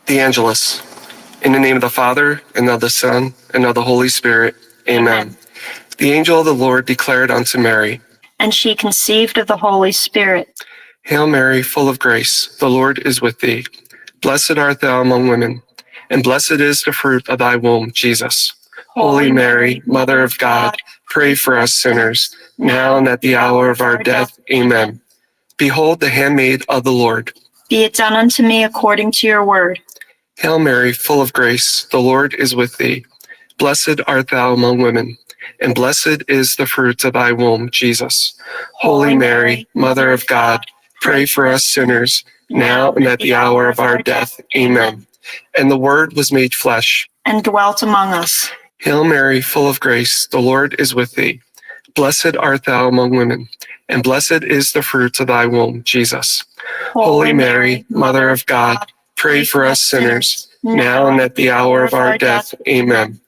The Angelus. In the name of the Father, and of the Son, and of the Holy Spirit. Amen. The angel of the Lord declared unto Mary, and she conceived of the Holy Spirit. Hail Mary, full of grace, the Lord is with thee. Blessed art thou among women, and blessed is the fruit of thy womb, Jesus. Holy Mary, Mother of God, pray for us sinners, now and at the hour of our death. Amen. Behold the handmaid of the Lord. Be it done unto me according to your word. Hail Mary, full of grace, the Lord is with thee. Blessed art thou among women, and blessed is the fruit of thy womb, Jesus. Holy Mary, Mother of God, pray for us sinners, now and at the hour of our death. Amen. And the Word was made flesh, and dwelt among us. Hail Mary, full of grace, the Lord is with thee. Blessed art thou among women, and blessed is the fruit of thy womb, Jesus. Holy Mary, Mother of God, pray for us sinners, now and at the hour of our death. Amen.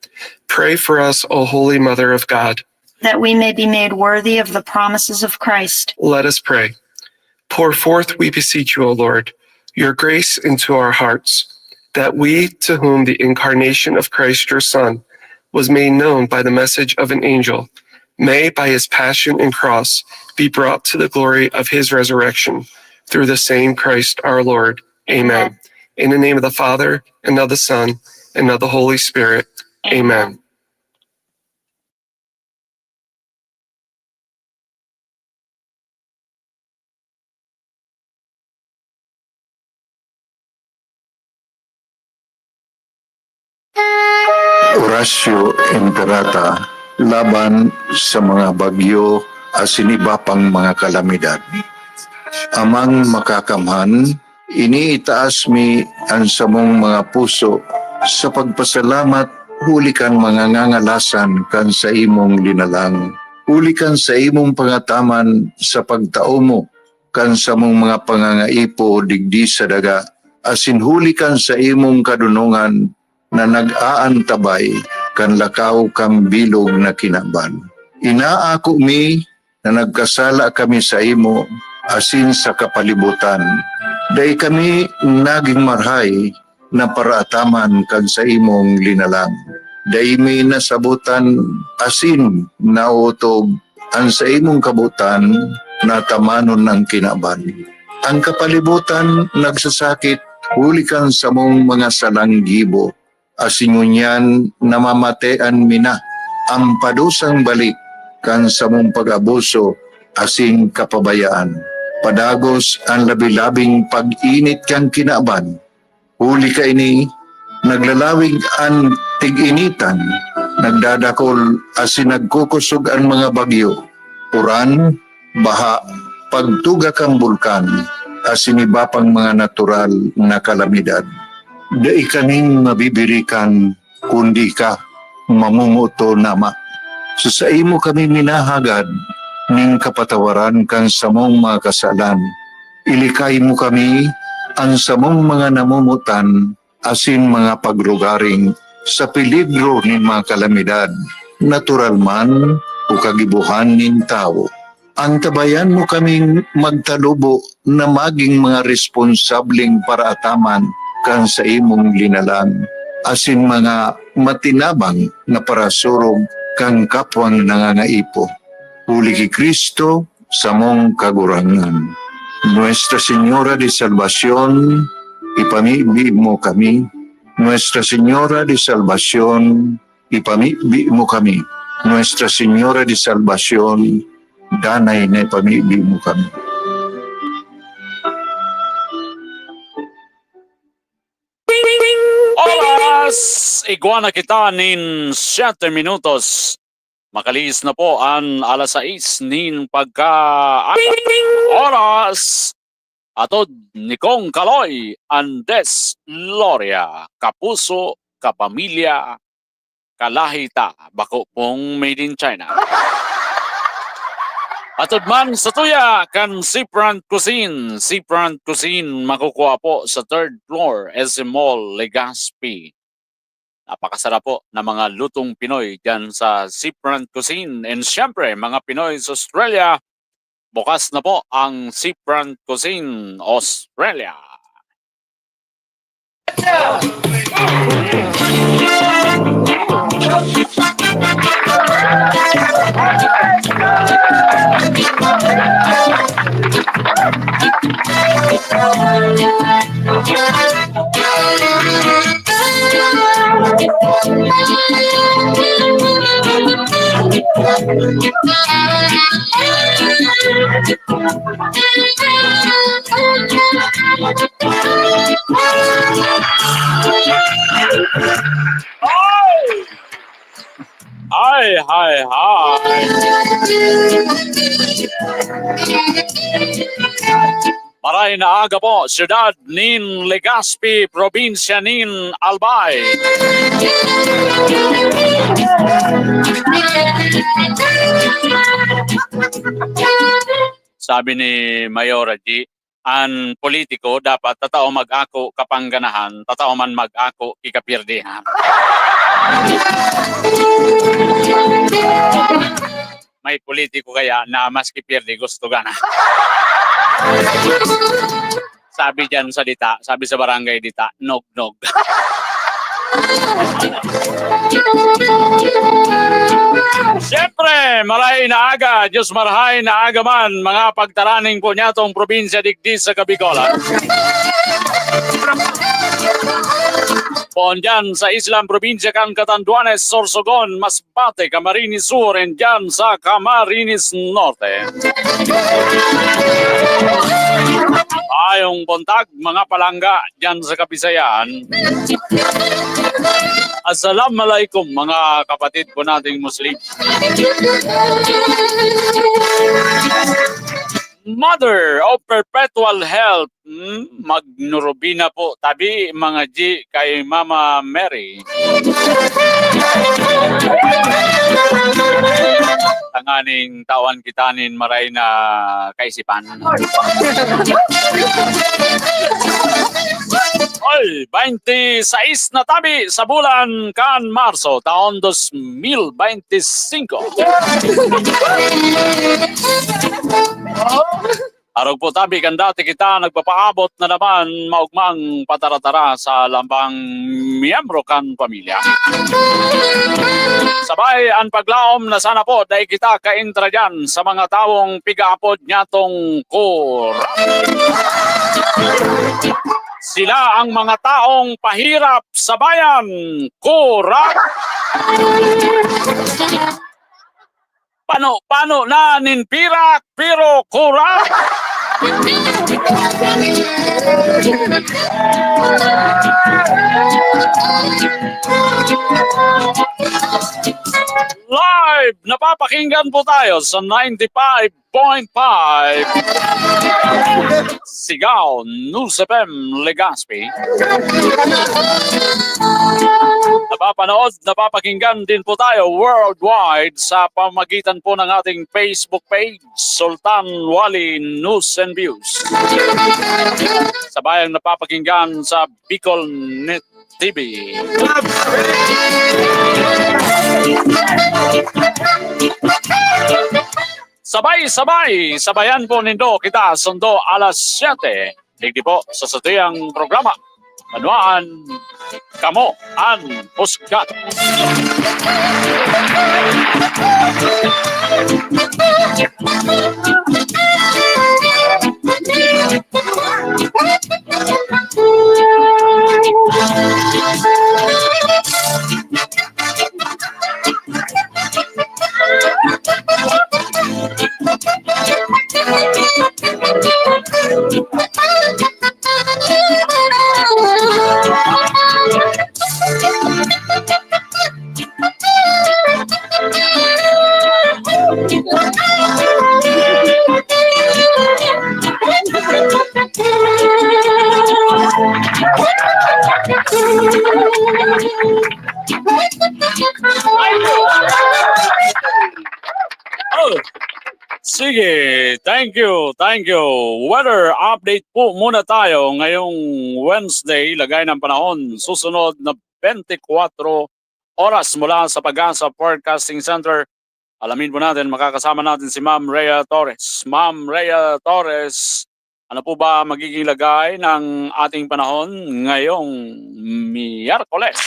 Pray for us, O Holy Mother of God, that we may be made worthy of the promises of Christ. Let us pray. Pour forth, we beseech you, O Lord, your grace into our hearts, that we, to whom the incarnation of Christ your Son was made known by the message of an angel, may, by his passion and cross, be brought to the glory of his resurrection, through the same Christ our Lord. Amen. In the name of the Father, and of the Son, and of the Holy Spirit. Amen. Orasyo Imperata laban sa mga bagyo asin iba pang mga kalamidad. Amang makakamhan, iniitaas mi ang samong mga puso sa pagpasalamat hulikan mga ngangalasan kan sa imong linalang. Hulikan sa imong pangataman sa pagtao mo kan sa mong mga pangangaipo digdi sa daga. Asin hulikan sa imong kadunungan na nag-aantabay kan lakaw kang bilog na kinaban. Inaako mi na nagkasala kami sa imo asin sa kapalibutan. Dahil kami naging marhay na paraataman kan sa imong linalang. Dahil mi nasabutan asin nautob ang sa imong kabutan na tamanon ng kinaban. Ang kapalibutan nagsasakit hulikan sa mong mga salanggibo. Asingunyan namamatean mina ang padusang balik kan sa mong pag-abuso asing kapabayaan. Padagos ang labi-labing pag-init kang kinaban. Huli ka ini, naglalawig ang tig-initan, nagdadakol asin nagkukusog ang mga bagyo. Uran, baha, pagtuga kang bulkan, asin iba pang mga natural na kalamidad. Dai kaning mabibirikan kundi ka mamumuto nama. Sa imo kami minahagad ning kapatawaran kang samong mga kasalan. Ilikay mo kami ang samong mga namumutan asin mga paglugaring sa peligro ning mga kalamidad, natural man o kagibuhan ning tao. Ang tabayan mo kaming magtalubo na maging mga responsableng paraataman kan sa imong linalang, asin mga matinabang na parasurog kang kapwang nangangaipo. Huli ki Kristo sa mong kagurangan. Nuestra Señora de Salvación, ipamibi mo kami. Nuestra Señora de Salvación, ipamibi mo kami. Nuestra Señora de Salvación, danay na ipamibi mo kami. Iguana kita nin 7 minutos. Makalis na po ang alas 6 nin oras. Atod ni Kong Kaloy, Andes, Loria, Kapuso, Kapamilya, Kalahita, bako pong made in China. Atod man sa tuya kan Seafront Cuisine. Seafront Cuisine makukuha po sa 3rd floor SM Mall, Legazpi. Napakasarap po ng mga lutong Pinoy dyan sa Seafront Cuisine. And syempre, mga Pinoy sa Australia, bukas na po ang Seafront Cuisine Australia. Hi, hi, hi. Maray na aga po, siyudad nin Legazpi, probinsya nin Albay. Sabi ni Mayora G, ang politiko dapat tatao mag-ako kapangganahan, tatao man mag-ako ikapirdihan. May politiko kaya na maski pirdi gusto gana. Sabi dyan sa dita, sabi sa barangay dita, nog-nog. Siyempre, maray na aga, Diyos marahay na aga man, mga pagtaraning po niya itong probinsya digdi sa Kabigolan. Pon dyan sa Islam Probinsya kan Catanduanes, Sorsogon, Masbate, Camarines Sur, and dyan sa Camarines Norte. Ayong buntag, mga palangga dyan sa Kabisayan. Assalamualaikum mga kapatid po nating Muslim. Mother of Perpetual Help, Magnurubina po tabi mga G kay Mama Mary. Tanganing tawan kitanin maray na kaisipan. Oy, 26 na tabi sa bulan kan Marso taon 2025. Arog po tabi kan dati kita nagpapaabot na naman maugmang pataratara sa lambang miyembro kan pamilya. Sabay ang paglaom na sana po dahil kita kaintra dyan sa mga taong pigaapod nyatong kura. Sila ang mga taong pahirap sa bayan, kura. Pano na ninpirak pero kura. Live napapakinggan po tayo sa 95.5 Sigaw News FM Legazpi. Napapakinggan din po tayo worldwide sa pamagitan po ng ating Facebook page, Sultan Wali News and Views. Sabayang napapakinggan sa Bicol Net TV. Sabayan po nindo kita sundo alas 7. Digdi po sa satuyang programa. Manuaan kamo ang Puskat. Oh, sige, thank you. Weather update po muna tayo ngayong Wednesday, lagay ng panahon. Susunod na 24 oras mula sa Pag-asa Forecasting Center. Alamin po natin, makakasama natin si Ma'am Rhea Torres. Ma'am Rhea Torres, ano po ba magiging lagay ng ating panahon ngayong Miyerkules?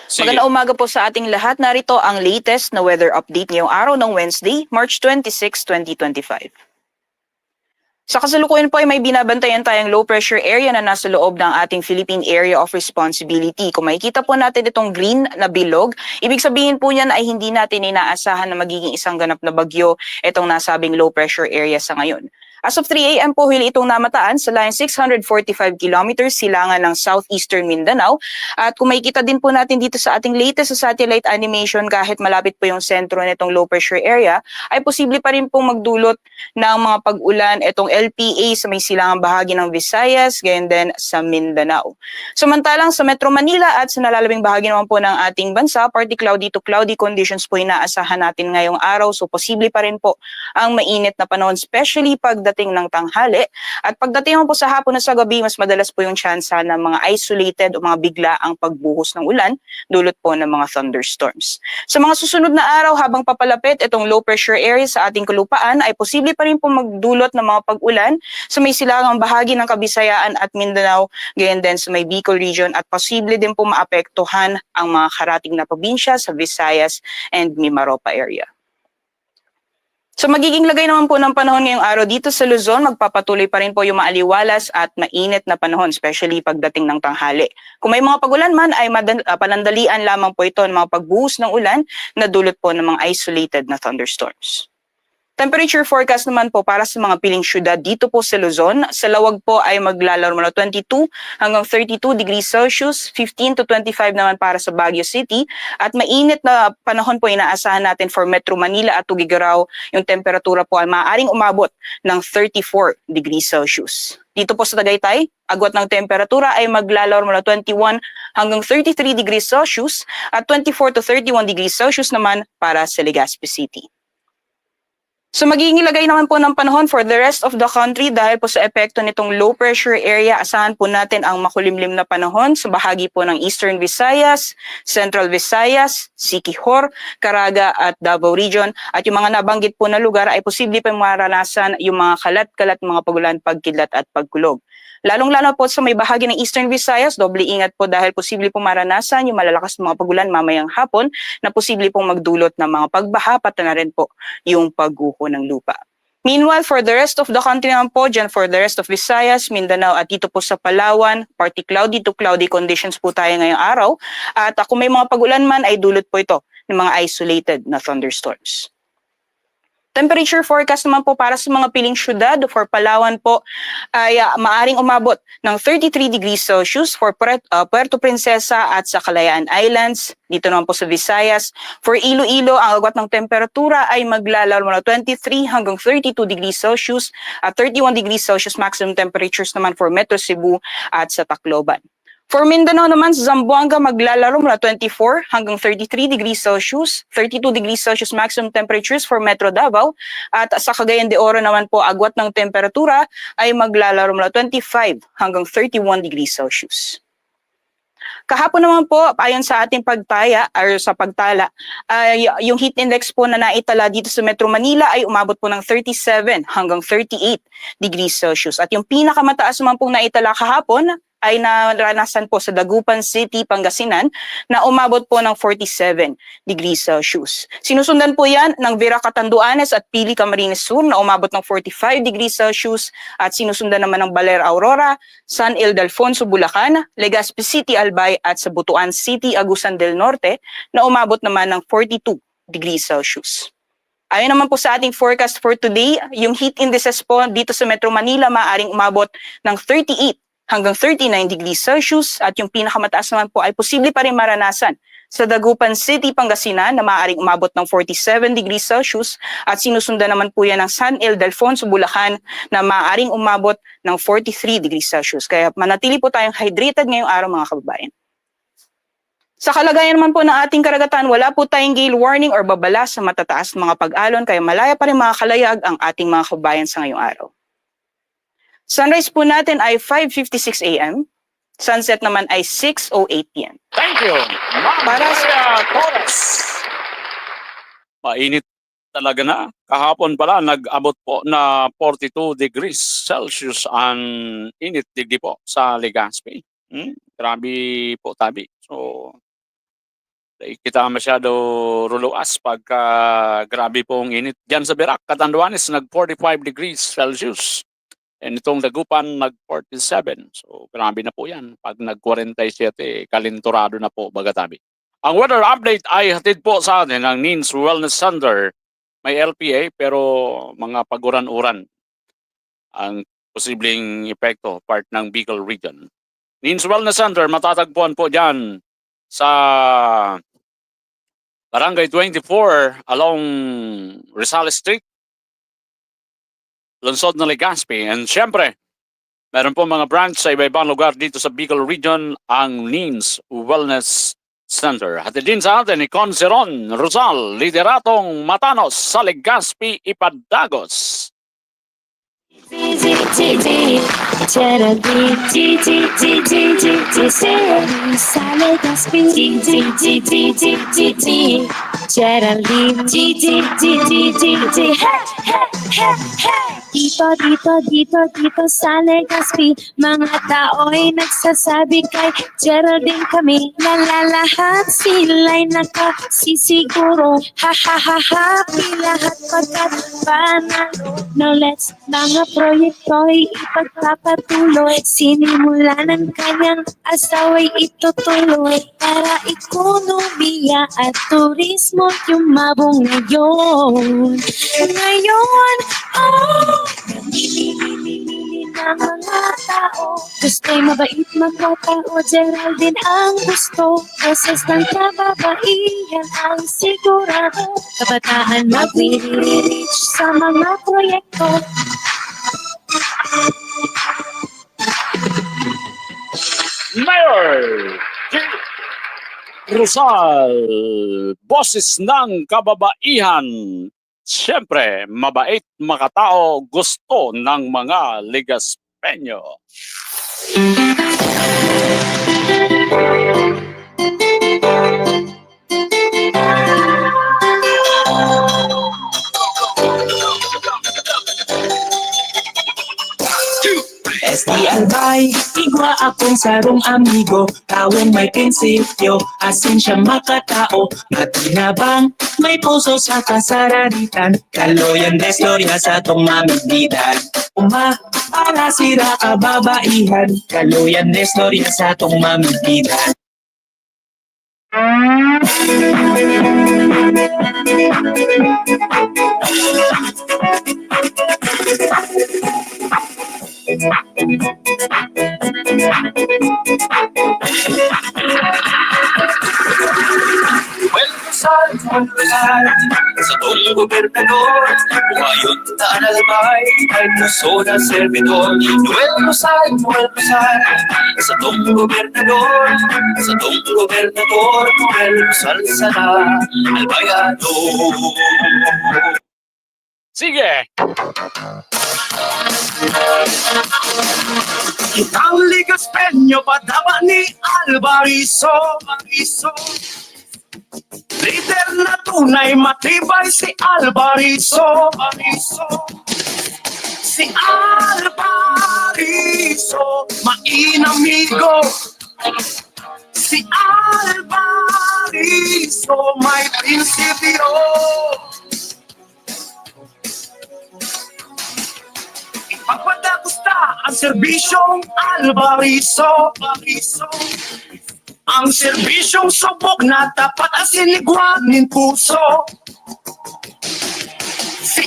Sige. Magandang umaga po sa ating lahat. Narito ang latest na weather update ngayong araw ng Wednesday, March 26, 2025. Sa kasalukuyan po ay may binabantayan tayong low pressure area na nasa loob ng ating Philippine Area of Responsibility. Kung makikita po natin itong green na bilog, ibig sabihin po niyan ay hindi natin inaasahan na magiging isang ganap na bagyo itong nasabing low pressure area sa ngayon. As of 3 a.m. po, huli itong namataan sa line 645 kilometers silangan ng southeastern Mindanao. At kung makikita din po natin dito sa ating latest sa satellite animation, kahit malapit po yung sentro nitong low pressure area, ay posible pa rin pong magdulot ng mga pag-ulan itong LPA sa may silangang bahagi ng Visayas, gayon din sa Mindanao. Samantalang sa Metro Manila at sa nalalabing bahagi naman po ng ating bansa, partly cloudy to cloudy conditions po inaasahan natin ngayong araw. So posible pa rin po ang mainit na panahon, especially pagdating ng tanghali. At pagdating naman po sa hapon at sa gabi, mas madalas po yung tsansa ng mga isolated o mga bigla ang pagbuhos ng ulan, dulot po ng mga thunderstorms. Sa mga susunod na araw, habang papalapit itong low pressure area sa ating kalupaan, ay posible pa rin po magdulot ng mga pag-ulan sa may silangang bahagi ng Kabisayaan at Mindanao, gayon din sa may Bicol region, at posible din po maapektuhan ang mga karating na probinsya sa Visayas and Mimaropa area. So magiging lagay naman po ng panahon ngayong araw dito sa Luzon, magpapatuloy pa rin po yung maaliwalas at mainit na panahon, especially pagdating ng tanghali. Kung may mga pagulan man ay panandalian lamang po ito ng mga pagbuhos ng ulan na dulot po ng mga isolated na thunderstorms. Temperature forecast naman po para sa mga piling syudad dito po sa Luzon. Sa Lawag po ay maglalaro mula 22 hanggang 32 degrees Celsius, 15 to 25 naman para sa Baguio City. At mainit na panahon po inaasahan natin for Metro Manila at Tugigaraw. Yung temperatura po ay maaaring umabot ng 34 degrees Celsius. Dito po sa Tagaytay, agwat ng temperatura ay maglalaro mula 21 hanggang 33 degrees Celsius at 24 to 31 degrees Celsius naman para sa Legazpi City. So magiging ilagay naman po ng panahon for the rest of the country dahil po sa epekto nitong low pressure area, asahan po natin ang makulimlim na panahon sa bahagi po ng Eastern Visayas, Central Visayas, Siquijor, Caraga at Davao Region. At yung mga nabanggit po na lugar ay posible pa maranasan yung mga kalat-kalat mga pagulan, pagkidlat at pagkulog. Lalong-lalo po sa may bahagi ng Eastern Visayas, doble ingat po dahil posible pong maranasan yung malalakas mga pagulan mamayang hapon na posible pong magdulot ng mga pagbaha, pati na rin po yung pagguho ng lupa. Meanwhile, for the rest of the country naman po, dyan for the rest of Visayas, Mindanao at dito po sa Palawan, partly cloudy to cloudy conditions po tayo ngayong araw. At kung may mga pagulan man ay dulot po ito ng mga isolated na thunderstorms. Temperature forecast naman po para sa mga piling syudad for Palawan po ay maaring umabot ng 33 degrees Celsius for Puerto Princesa at sa Kalayaan Islands. Dito naman po sa Visayas. For Iloilo, ang agwat ng temperatura ay maglalaro mula 23 hanggang 32 degrees Celsius at 31 degrees Celsius maximum temperatures naman for Metro Cebu at sa Tacloban. For Mindanao naman, sa Zamboanga maglalaro mula 24 hanggang 33 degrees Celsius, 32 degrees Celsius maximum temperatures for Metro Davao, at sa Cagayan de Oro naman po agwat ng temperatura ay maglalaro mula 25 hanggang 31 degrees Celsius. Kahapon naman po, ayon sa ating pagtala, ay yung heat index po na naitala dito sa Metro Manila ay umabot po ng 37 hanggang 38 degrees Celsius. At yung pinakamataas naman pong naitala kahapon ay naranasan po sa Dagupan City, Pangasinan na umabot po ng 47 degrees Celsius. Sinusundan po yan ng Vera Catanduanes at Pili Camarines Sur na umabot ng 45 degrees Celsius at sinusundan naman ng Baler Aurora, San Ildefonso, Bulacan, Legazpi City, Albay at sa Butuan City, Agusan del Norte na umabot naman ng 42 degrees Celsius. Ayon naman po sa ating forecast for today, yung heat indices po dito sa Metro Manila maaaring umabot ng 38 hanggang 39 degrees Celsius at yung pinakamataas naman po ay posible pa rin maranasan sa Dagupan City, Pangasinan na maaaring umabot ng 47 degrees Celsius at sinusundan naman po yan ng San Ildefonso, Bulacan na maaaring umabot ng 43 degrees Celsius. Kaya manatili po tayong hydrated ngayong araw mga kababayan. Sa kalagayan naman po ng ating karagatan, wala po tayong gale warning or babala sa matataas na mga pag-alon, kaya malaya pa rin makakalayag ang ating mga kabayan sa ngayong araw. Sunrise po natin ay 5:56 a.m. Sunset naman ay 6:08 p.m. Thank you, Ma'am Para sa- Rhea Torres. Mainit talaga na. Kahapon pala, nag-abot po na 42 degrees Celsius ang init digdi po sa Legazpi. Grabe po, tabi. So, kita masyado ruluas pagka grabe pong init. Diyan sa Birac, Catanduanes, nag-45 degrees Celsius. And itong Dagupan, nag-47. So, grabe na po yan. Pag nag-47, kalinturado na po, bagatabi. Ang weather update ay hatid po sa atin ng NINS Wellness Center. May LPA pero mga paguran-uran ang posibleng epekto part ng Bicol Region. NINS Wellness Center, matatagpuan po dyan sa Barangay 24 along Rizales Street, Lungsod ng Legazpi. And syempre, meron po mga branch sa iba-ibang lugar dito sa Bicol Region ang NINS Wellness Center. Hatid din sa atin ni Conceron Rosal, lideratong Matanos sa Legazpi, Ipadagos. Dito sa Legazpi, mga tao'y nagsasabi kay Geraldine kami lalalahat, sila'y nakasisiguro. Ha ha ha happy lahat pagkat panalo. Now let's mga proyekto'y ipagpapatuloy, sinimula ng kanyang asawa'y itutuloy para ekonomiya at turismo yumabong ngayon. Ngayon, namimili na mga tao, gusto'y mabait magkatao, Geraldine ang gusto, boses ng kababaihan ang sigurado, kabataan mag-reach sa mga proyekto. Mayor G. Rosal, boses ng kababaihan. Siyempre, mabait, makatao, gusto ng mga Legazpeño. SDLY, igwa akong sarong amigo, taong may prinsipyo, asin siya makatao, matinabang, may puso sa kasararitan, kaloyan destorya sa tong mamigdidan. Para sira kababaihan, kaloyan destorya sa tong mamigdidan. Sa tong gobernador, umayon taan albay, ay puso na servidor. Noel Rosal, sa tong gobernador, Noel Rosal sana, albayado. Sige! Ikaw Legazpeño, padama ni Alvarizo. Leader na tunay, matibay si Alvarizo. Si Alvarizo, mainamigo. Si Alvarizo, may prinsipyo. Ipagpadagusta ang serbisyong Alvarizo. Ang serbisyong subok na tapat at sinigwanin puso. Si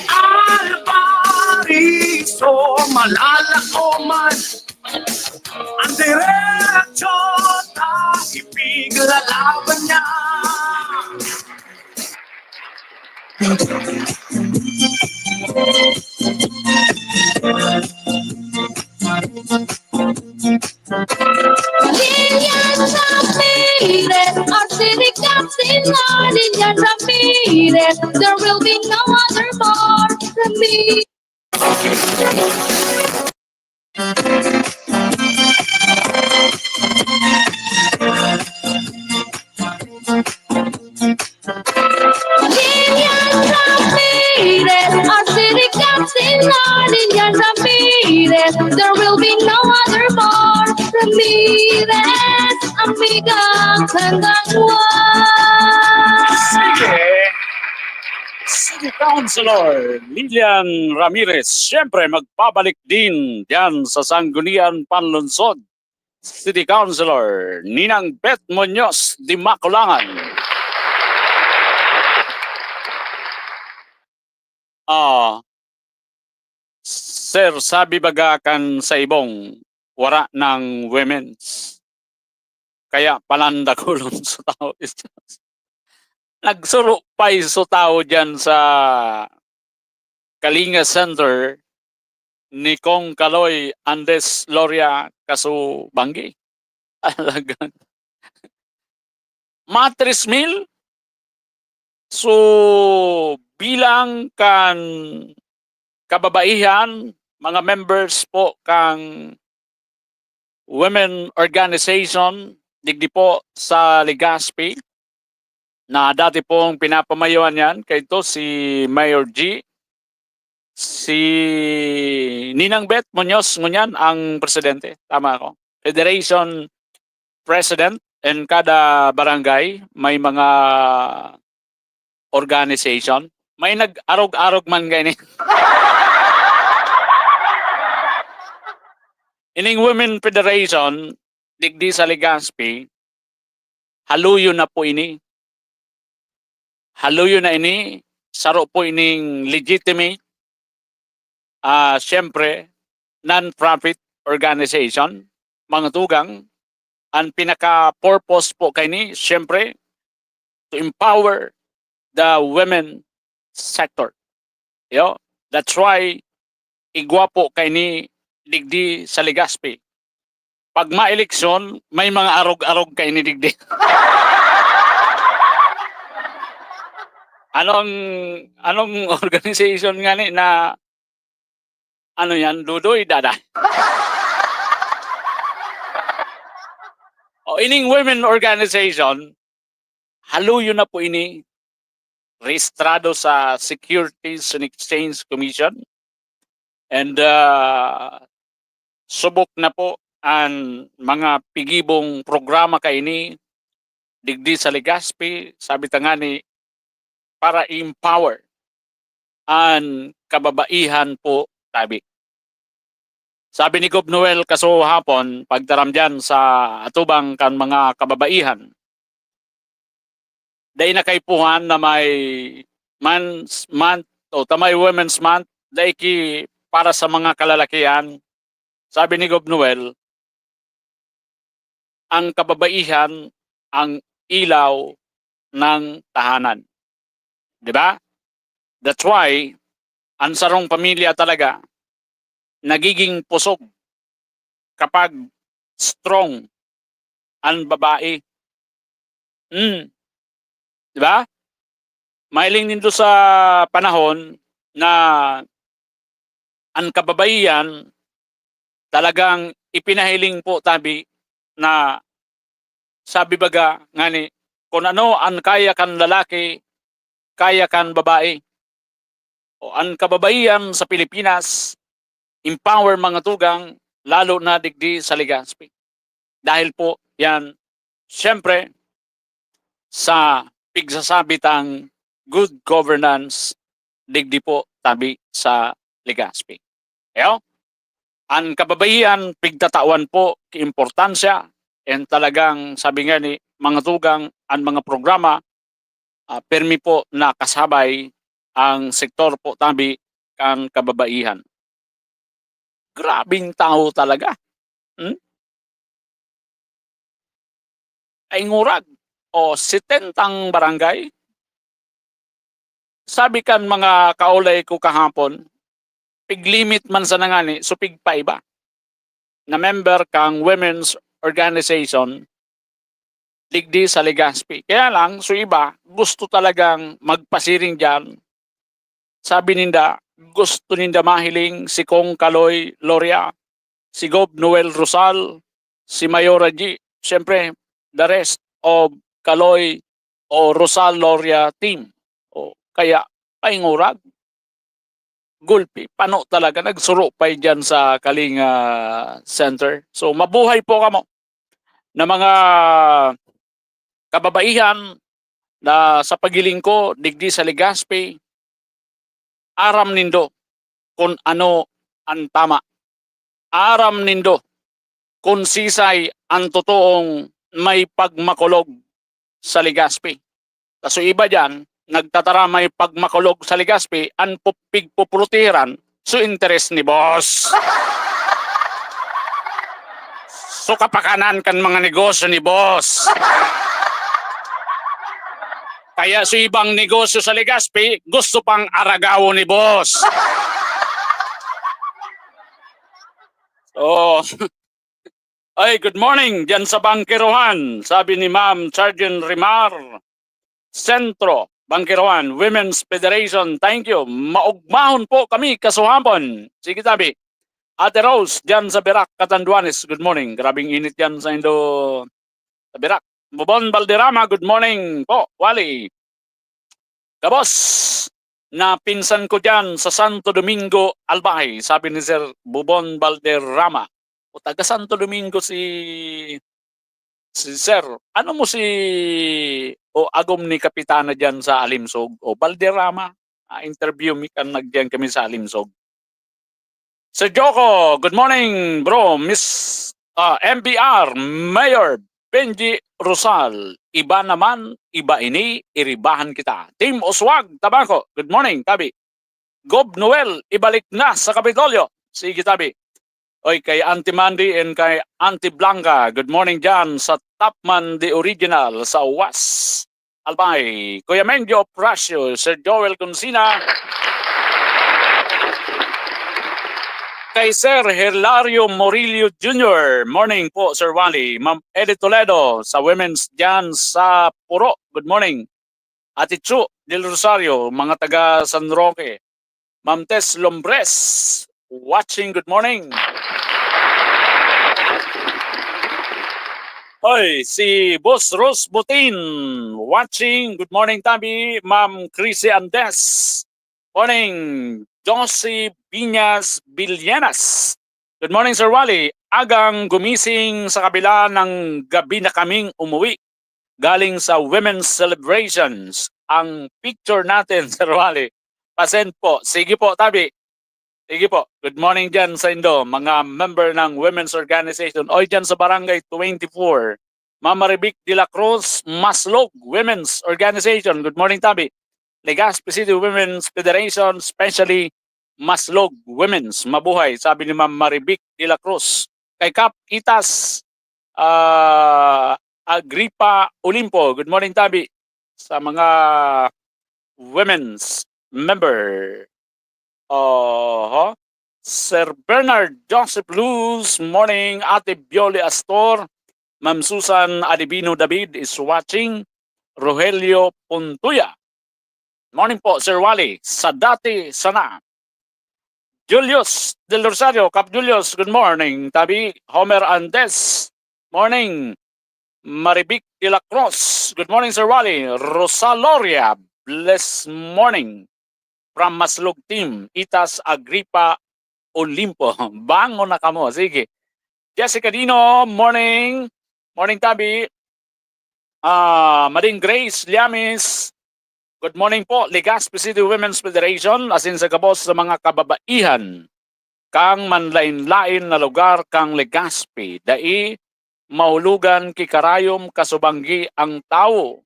Alvarizo, malalaoman. Ang diretsyo na ipiglalaban niya. Millions of millions are Captain Indian Ramirez. There will be no other more than me. Indian Ramirez, our city captain, Lord Indian Ramirez. There will be no other more Ramirez, amigang kandangwa. Sige. City Councilor Lilian Ramirez, siyempre magpabalik din diyan sa Sangguniang Panlunsod. City Councilor Ninang Beth Muñoz di Maculangan. Sir, sabi bagakan sa ibong wara ng women's. Kaya palanda kulon sa tao. Nagsuro pa iso tao dyan sa Kalinga Center ni Kong Kaloy Andes Loria Kasubanggi. Alagang. Matris meal. So, bilang kan kababaihan, mga members po kang women organization, digdi po sa Legazpi, na dati pong pinapamayuan yan, kay ito si Mayor G, si Ninang Beth Muñoz ngunyan ang presidente, tama ako. Federation President, and kada barangay may mga organization. May nag-arog-arog man gani. Ining Women Federation, digdi sa Legazpi, haluyo na po ini. Haluyo na ini, saro po ining legitimate, syempre, non-profit organization, mga tugang, ang pinaka-purpose po kay ni, syempre, to empower the women sector. Yo, that's why igwapo kay ni digdi sa Legazpi. Pag ma-eleksyon, may mga arog-arog kay ni digdi. Anong organization nga ni na ano yan, Dudoy Dada? O ining women organization, haluyo na po ini rehistrado sa Securities and Exchange Commission, and subok na po ang mga pigibong programa kay ini digdi sa Legazpi, sabi ta nga ni, para empower ang kababaihan po tabi. Sabi ni Gob Noel kaso hapon, pagdaram dyan sa atubang kan mga kababaihan, dahil na kaipuhan na may Men's Month o tamay Women's Month, dahil ki para sa mga kalalakihan. Sabi ni Gob Noel, ang kababaihan ang ilaw ng tahanan. Diba? That's why, ang sarong pamilya talaga, nagiging pusog kapag strong ang babae. Diba? Mailing nindo sa panahon na ang kababaihan talagang ipinahiling po tabi na sabi baga ngani, kung ano ang kaya kan lalaki, kaya kan babae. O ang kababaihan sa Pilipinas, empower mga tugang, lalo na digdi sa Legazpi. Dahil po yan, siyempre, sa pigsasabitang good governance, digdi po tabi sa Legazpi. Yo? Ang kababaihan, pigtatawan po kiimportansya, and talagang sabi nga ni mga tugang, ang mga programa, permi po na kasabay ang sektor po tabi kan kababaihan. Grabing tao talaga. Ay ngurag o 70 barangay. Sabi kan mga kaulay ko kahapon, pig-limit man sa nangani, so pig-paiba na member kang women's organization, digdi sa Legazpi. Kaya lang, so iba, gusto talagang magpasiring dyan. Sabi ninda, gusto ninda mahiling si Kong Kaloy Loria, si Gob Noel Rosal, si Mayora G. Siyempre, the rest of Kaloy o Rosal Loria team. O kaya, paingurag, gulpi, pano talaga, nagsurupay dyan sa Kalinga Center. So, mabuhay po kamo na mga kababaihan na sa pagiling ko, digdi sa Legazpi, aram nindo kung ano ang tama. Aram nindo kung sisay ang totoong may pagmakulog sa Legazpi. Kaso iba dyan, nagtatara may pagmakulog sa Legazpi, ang pupigpupulutiran so interes ni boss. So kapakanan kan mga negosyo ni boss. Kaya sa ibang negosyo sa Legazpi, gusto pang aragaw ni boss. So, ay, good morning dyan sa Bangkirohan. Sabi ni Ma'am Sergeant Rimar, Sentro, Bangkirohan, Women's Federation, thank you. Maugmahon po kami kasuhapon. Sige sabi. Ate Rose, dyan sa Birac, Catanduanes, good morning. Grabing init dyan sa Indo, sa Birac. Bubon Balderrama, good morning po, Wally. Kabos, na pinsan ko dyan sa Santo Domingo, Albay, sabi ni Sir Bubon Balderrama. O taga Santo Domingo si Sir. Ano mo si o agom ni Kapitana dyan sa Alimsog o Balderrama? Interview mi kan nagdiyan kami sa Alimsog. Sir Joko, good morning bro. Miss MBR, Mayor Benji Rosal. Iba naman, iba ini, iribahan kita. Team Oswag, Tabaco, good morning, Tabi. Gob Noel, ibalik na sa Kapitolyo. Sige, Tabi. Oy, kay Auntie Mandy and kay Auntie Blanca, good morning dyan sa Tapman the Original sa UAS. Albay, Kuya Mengjo Prasio, Sir Joel Consina, kay Sir Hilario Morillo Jr. Morning po, Sir Wally. Ma'am Edith Toledo sa Women's dyan sa Puro. Good morning. Ate Chu Del Rosario, mga taga San Roque. Ma'am Tess Lombres, watching. Good morning. Hoy, si Boss Rose Butin, watching. Good morning, Tabi. Ma'am Chrissy Andes. Morning. Josie Piñas Villanas. Good morning, Sir Wally. Agang gumising sa kabila ng gabi na kaming umuwi. Galing sa Women's Celebrations. Ang picture natin, Sir Wally. Pasend po. Sige po, Tabi. Sige po. Good morning dyan sa Indo. Mga member ng Women's Organization. Oy, dyan sa Barangay 24. Mama Rebic de la Cruz, Maslog Women's Organization. Good morning, Tabi. Legazpi City Women's Federation, especially Maslog Women's. Mabuhay, sabi ni Ma'am Maribic de la Cruz. Kay Kap Itas Agripa Olimpo, good morning, Tabi. Sa mga women's member. Sir Bernard Joseph Luz, morning. Ate Bioli Astor, Ma'am Susan Adibino David is watching. Rogelio Puntuya. Morning po, Sir Wally. Sa dati, sana. Julius Del Rosario, Cap Julius, good morning. Tabi, Homer Andes, morning. Maribic de la Cruz, good morning, Sir Wally. Rosaloria, bless morning. From Maslog Team, Itas Agripa Olimpo. Bango na kamo, sige. Jessica Dino, morning. Morning, Tabi. Maring Grace Liamis, good morning po, Legazpi City Women's Federation, asin sa kabos sa mga kababaihan, kang manlain-lain na lugar kang Legazpi, dai mahulugan kikarayom kasubanggi ang tao,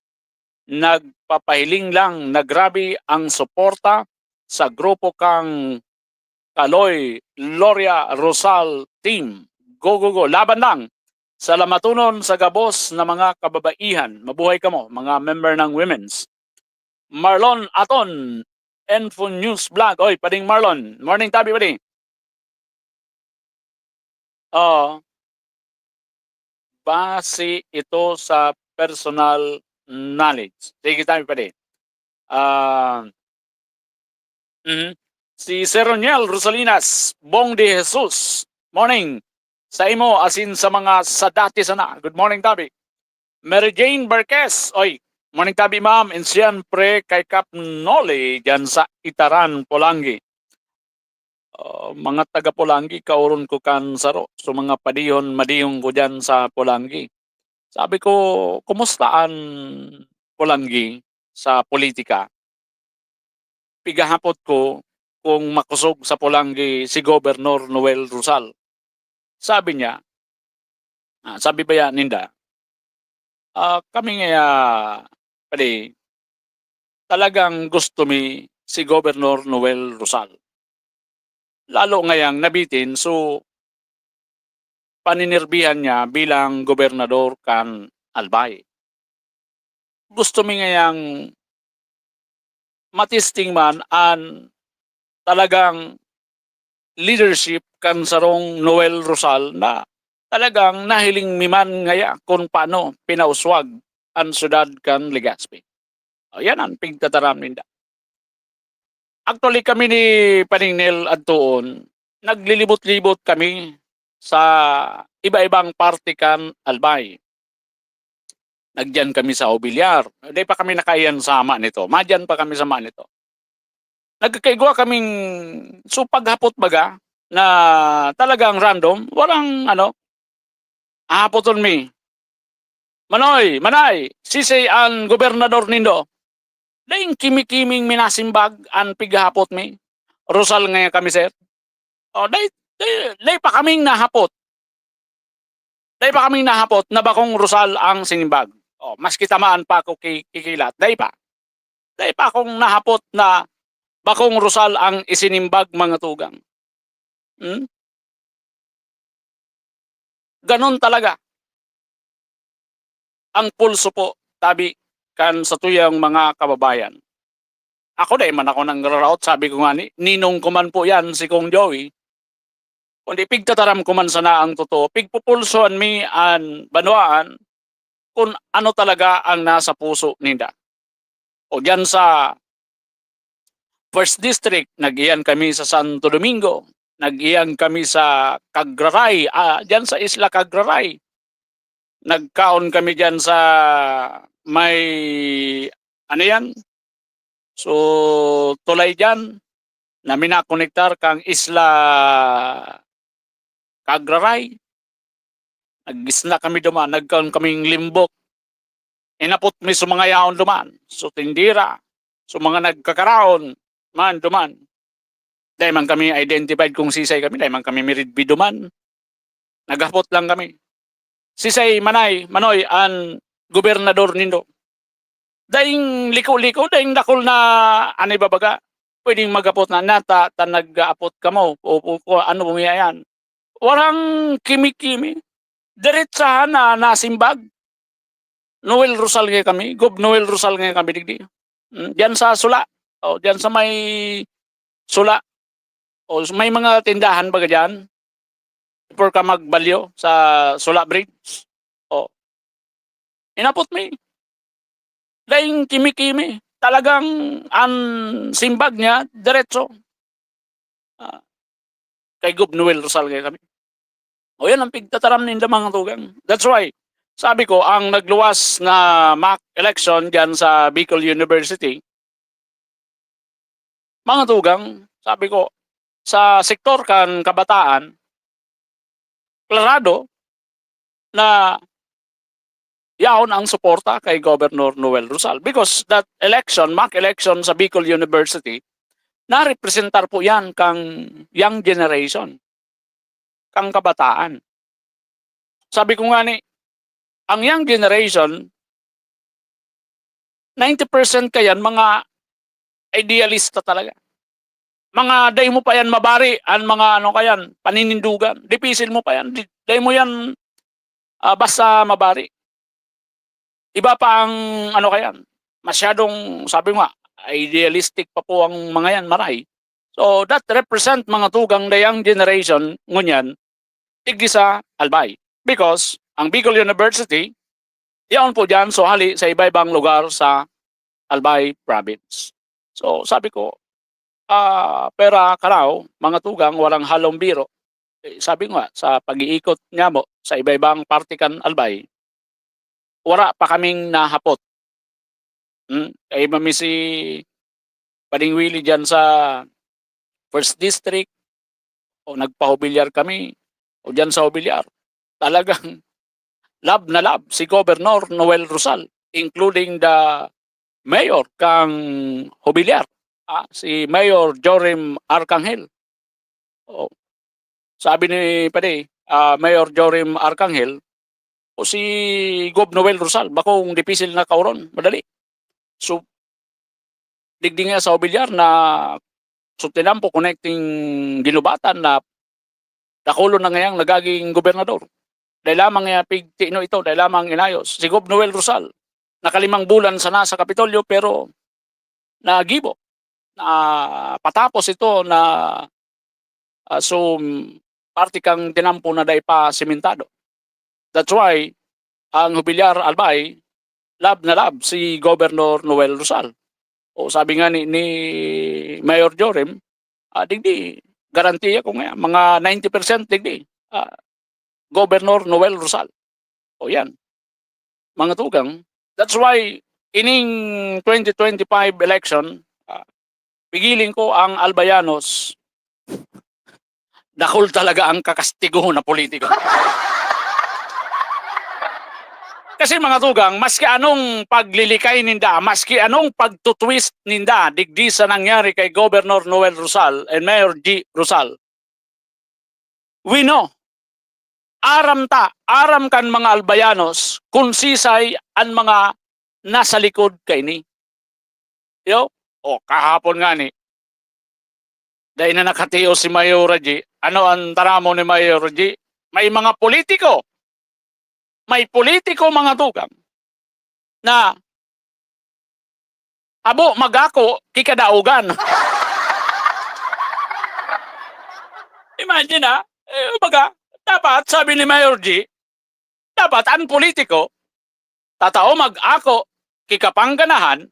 nagpapahiling lang na grabe ang suporta sa grupo kang Kaloy Loria Rosal Team. Go, go, go, laban lang! Sa lamatunon sa gabos na mga kababaihan, mabuhay kamo, mga member ng Women's. Marlon Aton, Info News Vlog. Oy, pading Marlon. Morning, Tabi, pading. Base ito sa personal knowledge. Sige tayo pa din. Ah, Si Sir Roniel Rosalinas, Bong de Jesus. Morning. Sa imo, asin sa mga sa dati sana. Good morning, Tabi. Mary Jane Barquez. Oy, morning, Tabi, ma'am. And siyempre kay Kap Noli dyan sa Itaran, Polangi. Mga taga Polangi, kauron ko kan saro. So mga padihon, madihong ko dyan sa Polangi. Sabi ko, kumustaan Polangi sa politika? Pigahapot ko kung makusog sa Polangi si Gobernador Noel Rosal. Sabi niya, sabi ba yan, Ninda, kami nga, pwede, talagang gusto mi si Gobernador Noel Rosal. Lalo ngayang nabitin, so paninirbihan niya bilang gobernador kan Albay. Gusto mi ngayang matisting man an talagang leadership kan sarong Noel Rosal na talagang nahiling miman ngaya kung paano pinauswag ang syudad kan Legazpi. Yan ang pigtataram ninda. Actually kami ni Paningnel Adtuon, naglilibot-libot kami sa iba-ibang parte kan Albay. Nagdiyan kami sa Obilyar. Hindi pa kami nakaiyan sama nito. Madyan pa kami sama nito. Nagkakaigwa kaming so paghapot baga na talagang random, walang hapoton mi. Manoy, manay, sisay ang gobernador nindo. Daing kimi-kiming minasimbag ang pighapot mi. Rosal nga kami, sir. O, day pa kaming nahapot. Day pa kaming nahapot na bakong Rosal ang sinimbag. O, mas kitamaan pa ako kikilat. Day pa. Day pa akong nahapot na bakong Rosal ang isinimbag mga tugang. Ganon talaga. Ang pulso po, Tabi, kan sa tuyang mga kababayan. Ako dahil man ako nang rarout, sabi ko nga ninong ko man po yan si Kong Joey. Kundi pigtataram ko man sana ang totoo, pigpupulsoan mi an banwaan kung ano talaga ang nasa puso ninda. O dyan sa First District, nag-iyan kami sa Santo Domingo, nag-iyan kami sa Cagraray, dyan sa Isla Cagraray. Nagkaon kami dyan sa may, So, tulay dyan, na minakonektar kang Isla Cagraray. Nag-isla kami duman, nagkaon kaming limbok. Inapot mi sa mga yaon duman, so tindira, so mga nagkakaraon, man duman. Dahil man kami identified kung sisay kami, dahil man kami miridbi duman. Naghapot lang kami. Sisay Manay, Manoy, ang gobernador nindo. Dahil liko-liko, dahil dakol na babaga, pwedeng magapot na nata, nag-aapot ka mo, o ano bumiyayan. Warang kimi-kimi. Diretsahan na nasimbag. Noel Rosal nga kami, Gob Noel Rosal nga kami digdi. Diyan sa Sula, o diyan sa may Sula, o may mga tindahan baga diyan. Before ka magbalyo sa Sula Bridge. O, inapot mi. Daing kimi-kimi. Talagang ang simbag niya, diretso. Kay Gob Noel Rosal nga kami. O yan ang pigtataram ninda mga tugang. That's why, sabi ko, ang nagluwas na mock election dyan sa Bicol University, mga tugang, sabi ko, sa sektor kan kabataan, klarado na yaon ang suporta kay Governor Noel Rosal. Because that election, mock election sa Bicol University, na-representar po yan kang young generation, kang kabataan. Sabi ko nga ang young generation, 90% kayan mga idealista talaga. Mga day mo pa yan mabari, ang mga kayan, paninindugan. Dipisil mo pa yan. Day mo yan basta mabari. Iba pa ang kayan. Masyadong, sabi nga, idealistic pa po ang mga yan, maray. So that represent mga tugang the young generation, ngunyan, tigdi sa Albay. Because ang Bicol University, Iyon po dyan, so hali sa iba-ibang lugar sa Albay Province. So sabi ko, pera karaw, mga tugang, walang halong biro. Sabi ko nga, sa pag-iikot niya mo sa iba-ibang parte kan Albay, wala pa kaming nahapot. Kaya mami si Pading Willie dyan sa First District, o nagpahubilyar kami, o dyan sa hubilyar. Talagang love na love si Governor Noel Rosal, including the mayor kang hubilyar, si Mayor Jorim Arcangel. O, sabi ni Pade, Mayor Jorim Arcangel, o si Gov Noel Rosal, bakong dipisil na kauron, madali. So, digdi nga sa hubilyar na sutinan po connecting ginubatan na dakulo na ngayang nagaging gobernador. Dahil lamang pigtino ito, dahil lamang inayos. Si Gov Noel Rosal, nakalimang bulan sana sa Kapitolyo pero nagibo. Patapos ito na so parte kang tinampo na day pa simentado. That's why ang Hubilyar Albay, love na love si Governor Noel Rosal. O sabi nga ni Mayor Jorim, digdi, garantiya ko nga, mga 90% digdi, Governor Noel Rosal. O yan, mga tugang. That's why, ining 2025 election, pigilin ko ang Albayanos, dakol talaga ang kakastigo na politiko. Kasi mga tugang, maski anong paglilikay ninda, maski anong pagtutwist ninda, digdi sa nangyari kay Governor Noel Rosal and Mayor G. Rosal, we know, aram kan mga Albayanos, kung sisay ang mga nasa likod kay ni. Yo, kahapon nga ni, dahil na nakatiyo si Mayor G, ano ang taramo ni Mayor G? May mga politiko, mga tugang na abo magako kikadaugan. Imagine dapat sabi ni Mayor G, dapat ang politiko tatao mag-ako kikapangganahan,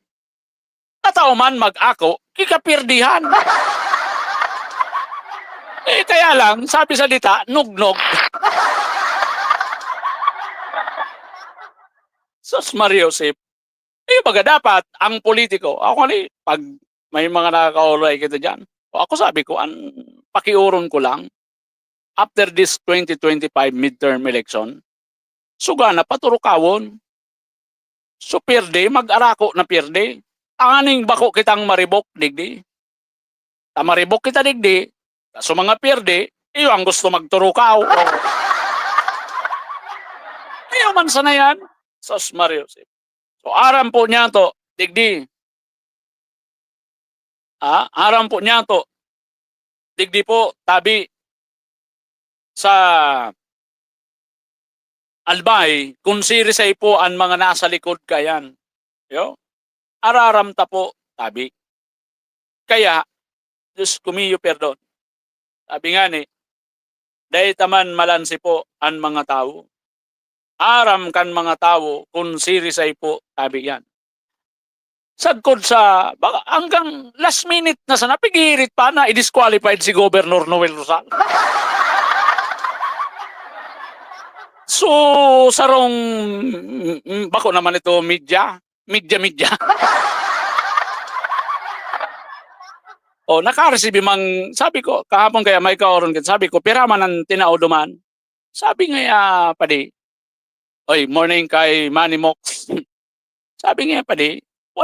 tatao man mag-ako kikapirdihan. Kaya lang, sabi sa dita, nugnog. Sus Mariosip, dapat ang politiko, ako pag may mga nakakaulay kita dyan, ako sabi ko, pakiuron ko lang, after this 2025 midterm election, sugana paturukawon, so pirde, mag-arako na pirde, aning bako kitang maribok, digdi. Maribok kita digdi, so mga pirde, iyo ang gusto magturukaw. Iyo man sana yan. Sos Mariosip. So aram po niya to, digdi. Aram po niya to, digdi po, tabi sa Albay, kung sirisay po ang mga nasa likod kayan. Yo? Araramta po, tabi. Kaya, Diyos kumiyo perdon. Sabi nga ni, dahil taman malansi po ang mga tao. Aram kan mga tao kung sirisay po tabi yan. Sagkod sa hanggang last minute na sana pigirit pa na i-disqualified si Governor Noel Rosal. So sarong bako naman ito media. Naka-receive mang sabi ko kahapon kaya may kaoron kin sabi ko pira man ang tinao duman. Sabi nga padi oy, morning kay Manny Mox. Sabi niya pa 100,000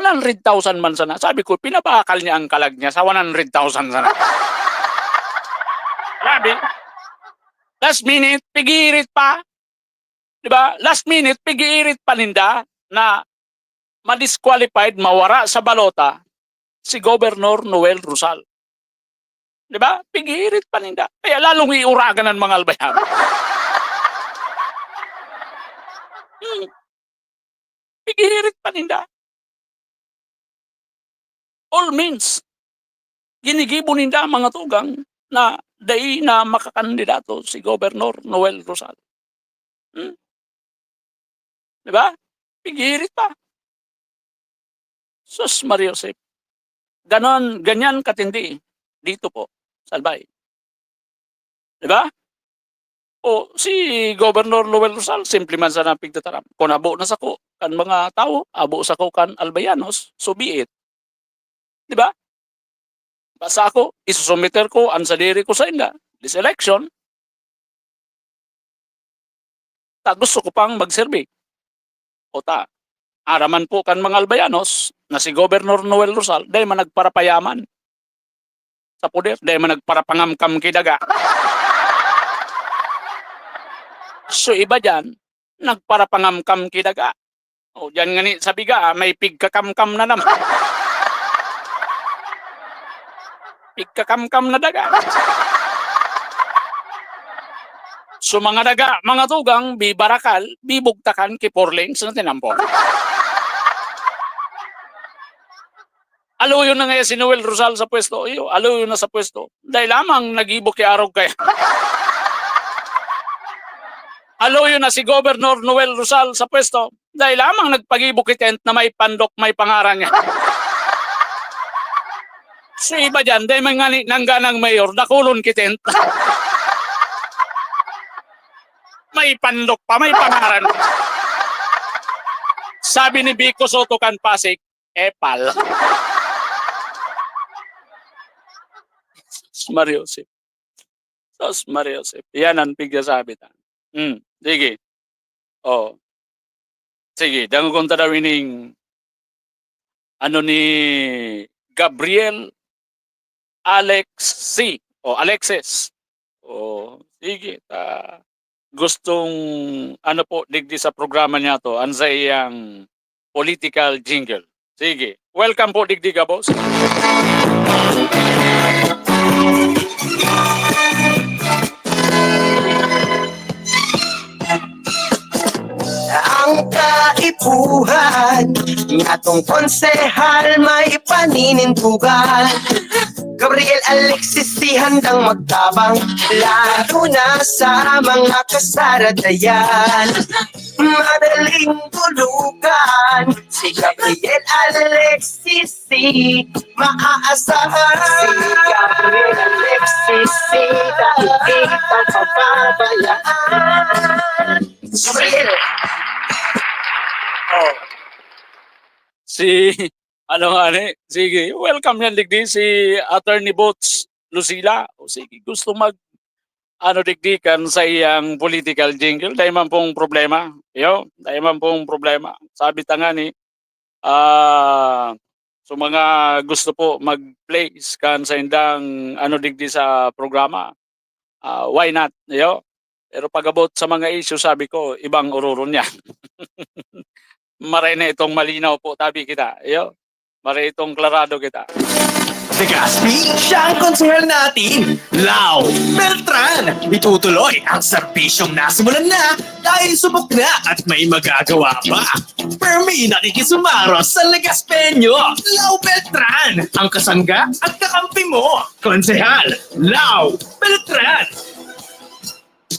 man sana. Sabi ko, pinabakal niya ang kalag niya sa 100,000 sana. Sabi, last minute, pigirit pa. Diba? Last minute, pigirit pa ninda na ma-disqualified, mawara sa balota si Governor Noel Rosal. Diba? Pigirit pa ninda. Kaya lalong iuragan ng mga Albayan. Pigirit pa ninda. All means, ginigibo ninda mga tugang na dahil na makakandidato si Governor Noel Rosal. Diba? Pigirit pa. Sus Mario Josep. Ganon, ganyan katindi dito po sa Albay. Diba? O si Governor Noel Rosal, simple man sa napig tataram. Kung abo na sako, kan mga tao, abo sako kan Albayanos, so be it. Diba? Basta ako, isusumiter ko ang sadiri ko sa inda. This election, gusto ko pang magserve. O araman po kan mga Albayanos na si Governor Noel Rosal, dahil man nagparapayaman sa poder, dahil man nagparapangamkam kidaga. So iba dyan, nagparapangamkam kidaga. O dyan nga ni, sabi ka, may pigkakamkam na naman. Pigkakamkam na daga. So mga daga, mga tugang, bibarakal, bibugtakan, kiporlings na tinampo. Aluyo na nga si Noel Rosal sa pwesto. Iyo, aluyo na sa pwesto. Dahil lamang nag-ibok arog kaya. Aluyo na si Governor Noel Rosal sa pwesto. Dahil lamang nagpag-ibok tent na may pandok, may pangaran niya. So iba dyan, dahil mga nangganang mayor, nakulon kitent. May pandok pa, may pangaran. Sabi ni Vico Soto kan Pasig, epal. Mario Josep. Sos Mario Josep. Yan ang pigsasabi ta. Sige. Oh. Sige, dango kong tadawining ano ni Gabriel Alexis. Sige, gustong ano po digdi sa programa niya to, ang sa iyang political jingle. Sige, welcome po digdi ka, boss. Ang kaipuhan ngatong konsehal may paninintugan. Gabriel Alexis di handang magtabang, lalo na sa mga kasaradayan. Madaling tulugan, si Gabriel Alexis si maaasahan. Si Gabriel Alexis si dapat pagpapabayaan. Gabriel! Oh. Si ano nga ni? Sige, welcome yan digdi si Attorney Bots Lucila. O sige, gusto mag ano digdikan sa iyang political jingle. Dahil man pong problema. Dahil man pong problema. Sabi ta nga ni, so mga gusto po mag-play kan sa indang ano digdi sa programa. Why not? Pero pag-abot sa mga issue, sabi ko, ibang ururo niya. Maray na itong malinaw po, tabi kita. Maray itong klarado kita. Si Gaspi, siya ang konsehal natin. Lau Beltran, itutuloy ang serbisyong nasimulan na dahil subok na at may magagawa pa. Permi nakikisumaro sa Legaspeño. Lau Beltran, ang kasangga at kakampi mo. Konsehal, Lau Beltran.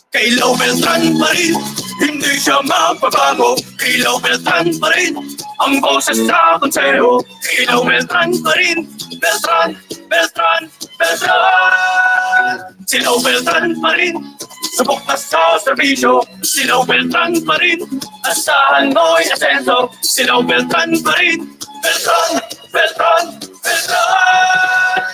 Kay Lau Beltran pa rin, hindi siya mapabago. Kay Lau Beltran pa rin, ang boses sa konseho. Kay Lau Beltran pa rin, Beltran, Beltran, Beltran. Si Lau Beltran pa rin, subok na sa serbisyo. Si Lau Beltran pa rin, asahan mo'y asenso. Si Lau Beltran pa rin, Beltran, Beltran, Beltran.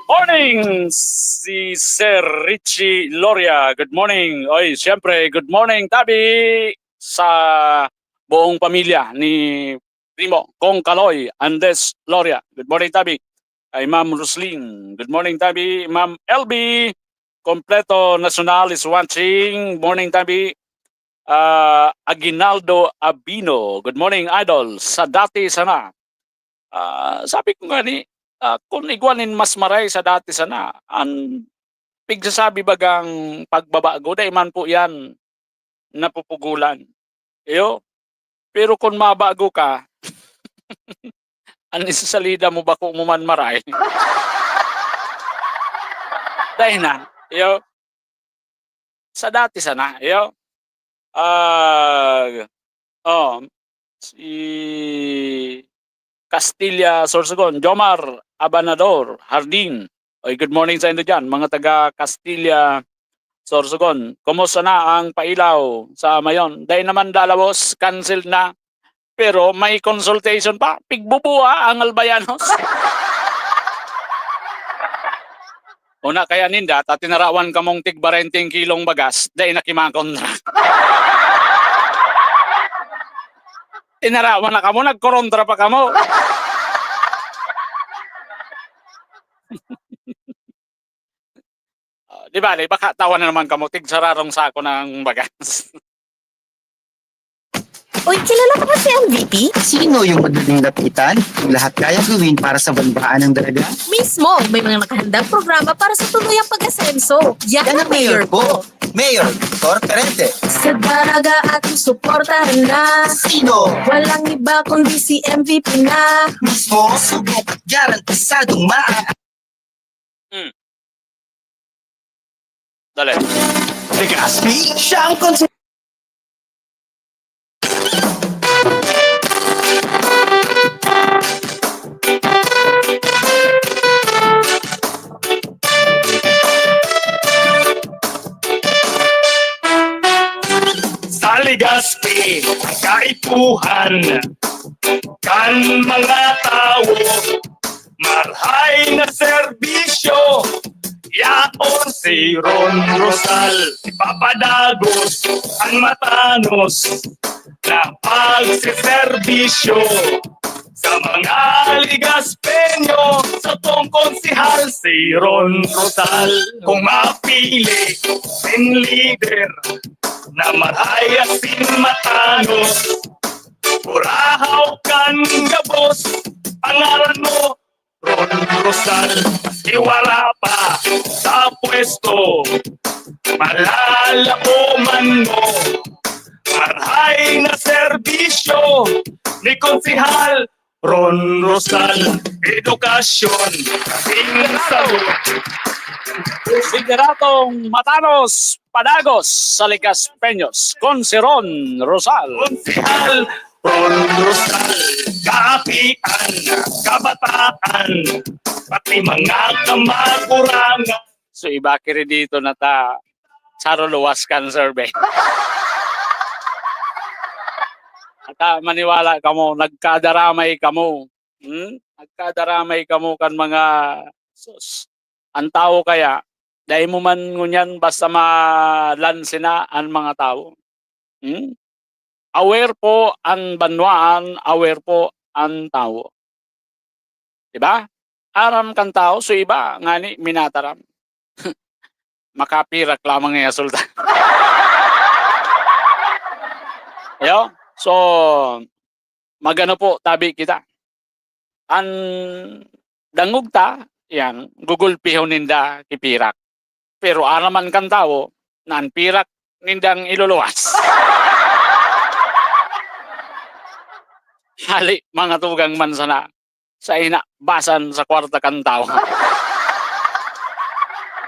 Morning, si Sir Richie Loria. Good morning. Oy, siyempre, good morning, Tabi, sa buong pamilya ni Primo Kong Kaloy Andes Loria. Good morning, Tabi. Kay Ma'am Roslyn. Good morning, Tabi. Ma'am LB, Kompleto Nacional is watching. Morning, Tabi. Aguinaldo Abino. Good morning, Idol. Sa dati sana. Sabi ko nga ni, kung igwanin mas maray sa dati sana, ang pigsasabi bagang pagbabago, dahil man po yan napupugulan. Pero kung mabago ka, ang isasalida mo ba kung man maray? Dahil na, sa dati sana, Si Castilla Sorsogon, Jomar Abanador, Hardin. Oy, good morning sa inyo dyan, mga taga Castilla Sorsogon. Kumusta na ang pailaw sa Mayon? Dahil naman dalawos, cancel na. Pero may consultation pa. Pigbubuha ang Albayanos. Una kaya ninda, tinarawan ka mong tig 20 kilong bagas, dahil nakimakon na. Tinarawan na ka mo, nagkorontra pa ka mo. Di ba, baka tawa na naman ka mo, tig sararong sako ng bagas. Uy, kilala ko ba si MVP? Sino yung madaling lapitan? Yung lahat kaya gawin para sa banbaan ng dalaga? Mismo, may mga nakahandang programa para sa tuluyang pag-asenso. Yan ang mayor ko. Mayor Victor Perente. Sa daraga ating suportahan na. Sino? Walang iba kundi si MVP na. Mismo, subok at garantisadong Dali. Legaspi, siya ang konsehal. Sa Legaspi, kaipuhan kan mga tao, marhay na serbisyo. Yaon si Ron Rosal, ipapadagos ang matanos na pagsiservisyo sa mga Legaspeño. Sa tong konsihal si Ron Rosal, kung mapili sin leader na marhay asin matanos, purahaw kan gabos, pangalan mo Ron Rosal. Iwala pa sa pwesto, malalaoman mo, marhay na serbisyo ni Konsihal Ron Rosal. Edukasyon, kasing sagot. Sinderatong Matanos, Padagos, sa Legaspeños, con si Ron Rosal. Konsihal Ron Rosal, kaapian, kabataan, pati mga kamakurangan. So iba kiri dito na ta saro luwas kan survey. At maniwala ka mo, nagkadaramay ka mo. Nagkadaramay ka mo kan mga sus. Ang tao kaya, dahil mo man ngunyan basta malansina ang mga tao. Aware po ang banwaan, aware po ang tao. Diba? Aram kan tao, so iba, ngani, minataram. Makapirak lamang nga sultan. Ayo, so, magano po, tabi kita. Ang dangog ta, yan, gugulpihon ninda kipirak. Pero araman kan tao, naan pirak nindang iluluwas. Hali, mga tugang mansana, sa ina, basan sa kwarta kan tao.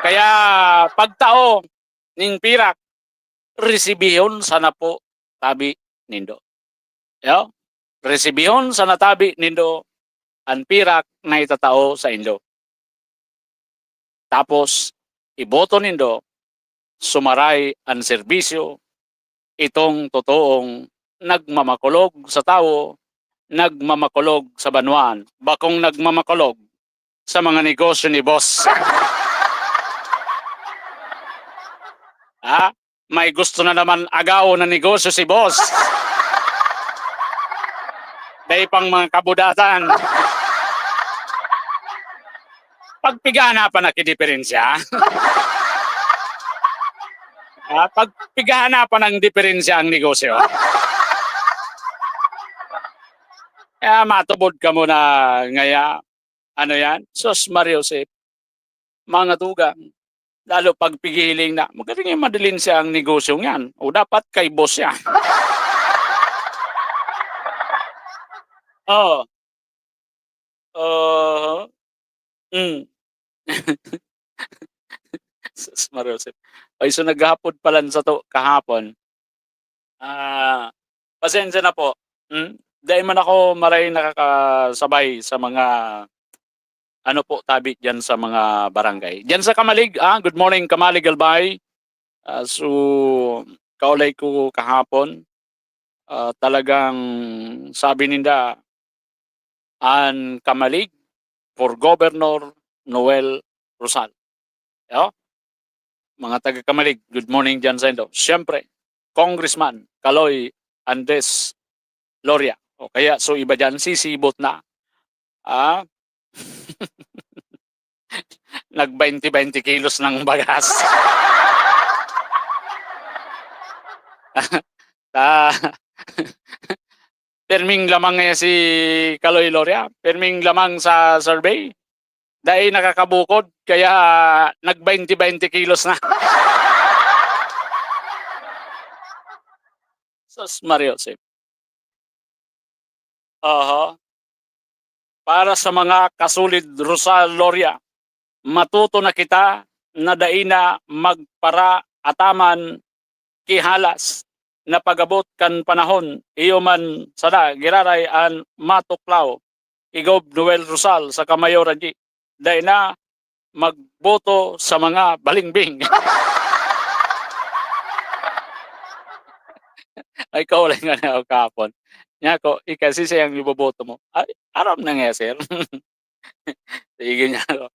Kaya, pagtao, ning pirak, resibihon sana po, tabi nindo. Yo? Resibihon sana tabi nindo, ang pirak na itatao sa indo. Tapos, iboto nindo, sumaray ang serbisyo, itong totoong nagmamakulog sa tao, nagmamakulog sa banwaan, bakong nagmamakulog sa mga negosyo ni boss. May gusto na naman agaw na negosyo si boss. Dahil pang mga kabudatan. Pagpigana pa nakidiferensya. Pagpigana pa ng diferensya ang negosyo. Kaya matubod ka muna ngaya, ano yan? Sos Mariosep, mga tugang, lalo pagpigiling na, magaling yung madalin siya ang negosyo yan. O dapat kay boss yan. Sos Mariosep. Ay, so naghapod pala sa to kahapon. Pasensya na po. Dahil man ako maray nakakasabay sa mga ano po tabi diyan sa mga barangay. Diyan sa Kamalig, good morning Kamalig Albay. So kaulay ko kahapon. Talagang sabi ninda an Kamalig for Governor Noel Rosal. Yo? Mga taga Kamalig, good morning diyan sa indo. Siyempre, Congressman Kaloy Andes Loria. O kaya so iba diyan sisibot na. Nag 20 kilos ng bagas. Perming lamang nga si Kaloy Loria, perming lamang sa survey. Dahil nakakabukod, kaya nag 20 kilos na. Sus Mario Sip. Para sa mga kasulid Rosal Loria, matuto na kita na daina magpara ataman kihalas na pagabot kan panahon iyo man sada giraray an matuklaw Igob Noel Rosal sa Kamayoran G. Dahil na magboto sa mga balingbing. Ay kaulay nga na ako kahapon. Nya ko, ikasi siyang iboboto mo. Ay, aram na nga sir. Sige niya ako.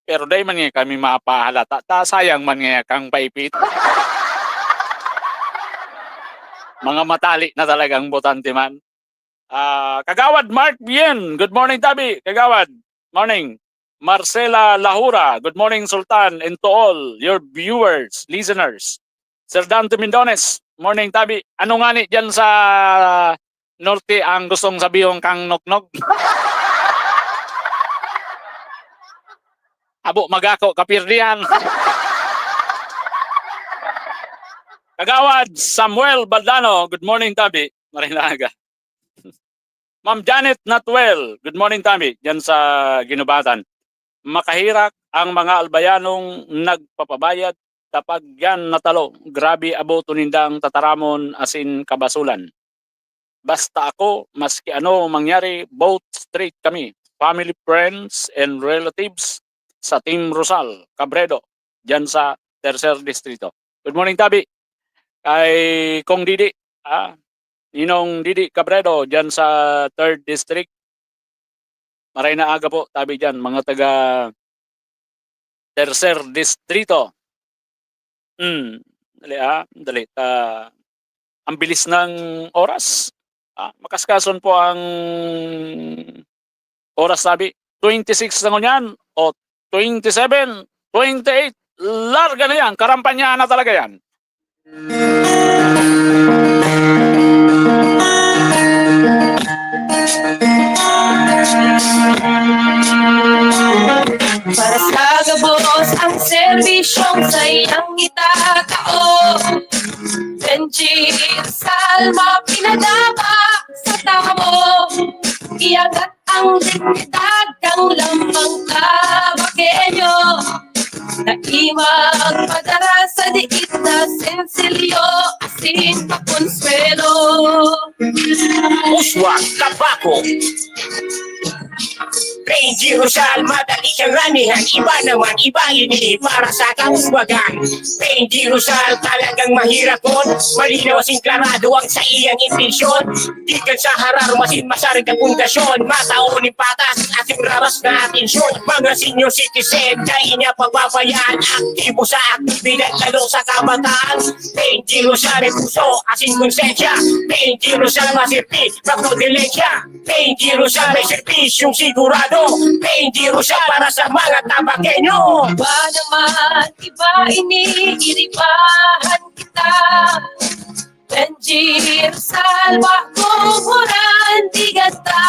Pero dahil man nga kami mapahalata, sayang man nga kang paipit. Mga matali na talagang botante man. Kagawad Mark Bien, good morning Tabi. Kagawad, morning. Marcela Lahura, good morning Sultan and to all your viewers, listeners. Sir Dante Mindones, morning Tabi. Ano nga ni dyan sa norte ang gustong sabihong kang noknog? Abo magako kapirdihan. Kagawad Samuel Baldano, good morning Tabi. Marinaga. Ma'am Janet Natwell, good morning Tabi. Diyan sa Ginubatan. Makahirak ang mga albayanong nagpapabayad kapag yan natalo. Grabe aboto nindang tataramon asin kabasulan. Basta ako, maski ano mangyari, both straight kami. Family, friends, and relatives sa Team Rosal, Cabredo, dyan sa Tercer Distrito. Good morning, Tabi. Kay Kong Didi, Ninong Didi Cabredo, dyan sa 3rd District. Maray na aga po, Tabi dyan, mga taga Tercer Distrito. Dali. Ang bilis ng oras. Makaskason po ang oras, Tabi. 26 na ngunyan o 27, 28, larga na yan. Karampanya na talaga yan. Para sa gabos ang serbisyong sayang itatao. Benji Salma pinadama sa tamo. Iyagat ang dignidad kang lambang tabakenyo. Naimag padara sa diit na sensilyo asin pakonsuelo. Uswag Tabako. Benji Rosal, madali siyang ranihan. Iba naman, iba ini para sa kauswagan. Benji Rosal, talagang mahirap kon. Malinaw asing klarado ang sa iyang intensyon. Di ka sa harar, masin masarig ang pundasyon. Mataunin patas, ating raras na atensyon. Mga senior citizen, dahil niya pagbabayaan. Aktibo sa aktibidad, lalo sa kabataan. Benji Rosal, puso, asing konsensya. Benji Rosal, masirpi, magprodilensya. Benji Rosal, may serbisyong sigurado. Benji Rosal para sa mga tabakenyo. Iba naman, iba iniiribahan kita. Benji Rosal, makukuran tigata.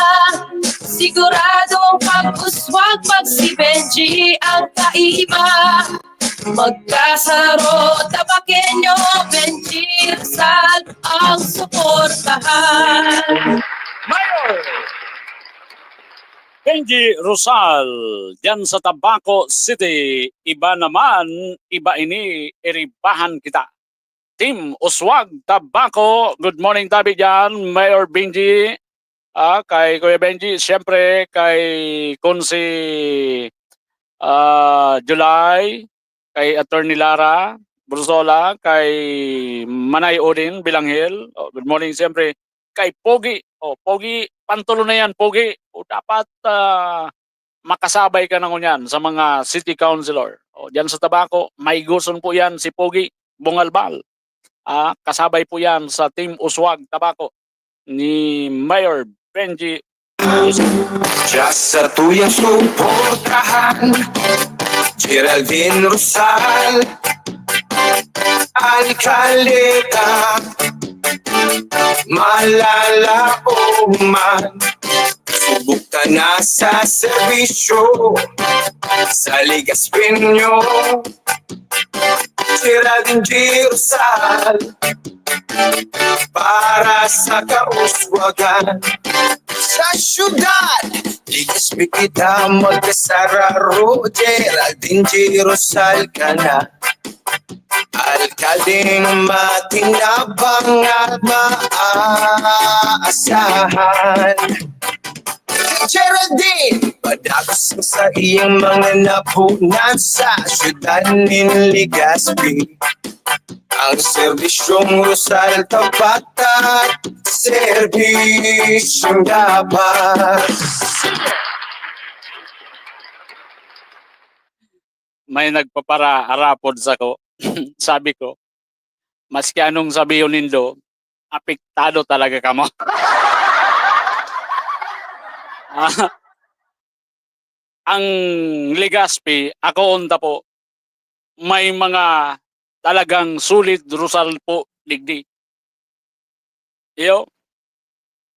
Siguradong kapuswag pag si Benji ang kaiba. Magkasaro tabakenyo, Benji Rosal ang suportahan. Mayor Benji Rosal, dyan sa Tabaco City. Iba naman, iba ini, iribahan kita. Team Uswag Tabaco. Good morning tabi dyan, Mayor Benji. Kay Kuya Benji, siyempre kay Kunsi July, kay Attorney Lara Bursola, kay Manay Odin Bilanghil. Good morning siyempre kay Pogi. Pogi, pantulo na yan, Pogi. Dapat makasabay ka na ngunyan sa mga city councilor. Diyan sa Tabaco, may gusto po yan si Pogi Bungalbal. Kasabay po yan sa Team Uswag Tabaco ni Mayor Benji. Just sa tuyang suportahan, Geraldine Rosal, Alcaleta, malala o man, subok ka na sa serbisyo, sa Ligaspinyo, Geraldine G. Rosal, para sa kauswagan. Sa syudad, ligas mi kita magkasararo, Geraldine G. Rosal ka na. Alkaldeng matinabang at maaasahan. Geraldine, padagos mo sa iyang mga napunan sa syudad ng Legazpi. Ang serbisyong Rosal tapat at serbisyong dapat. May nagpapara-arapod sa ko. Sabi ko, maski anong sabihin nindo, apektado talaga ka mo. Ang Legazpi, ako unta po, may mga talagang sulit Rosal po digdi. Iyo,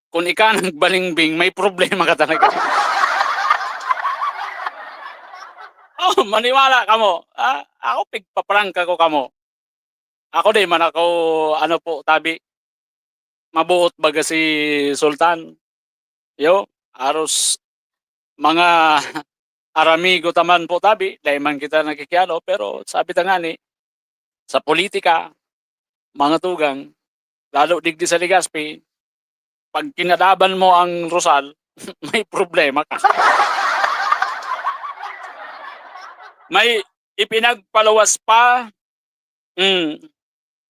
kung ika nagbalingbing, may problema ka talaga. Maniwala ka mo. Ako pigpaprangka ko kamo. Ako di man ako, ano po, tabi, mabuot baga si Sultan. Yo, aros mga aramigo taman po tabi, dahil man kita nakikiano, pero sabi ta nga ni, sa politika, mga tugang, lalo digdi sa Legazpi, pag kinadaban mo ang Rosal, may problema ka. May ipinagpalawas pa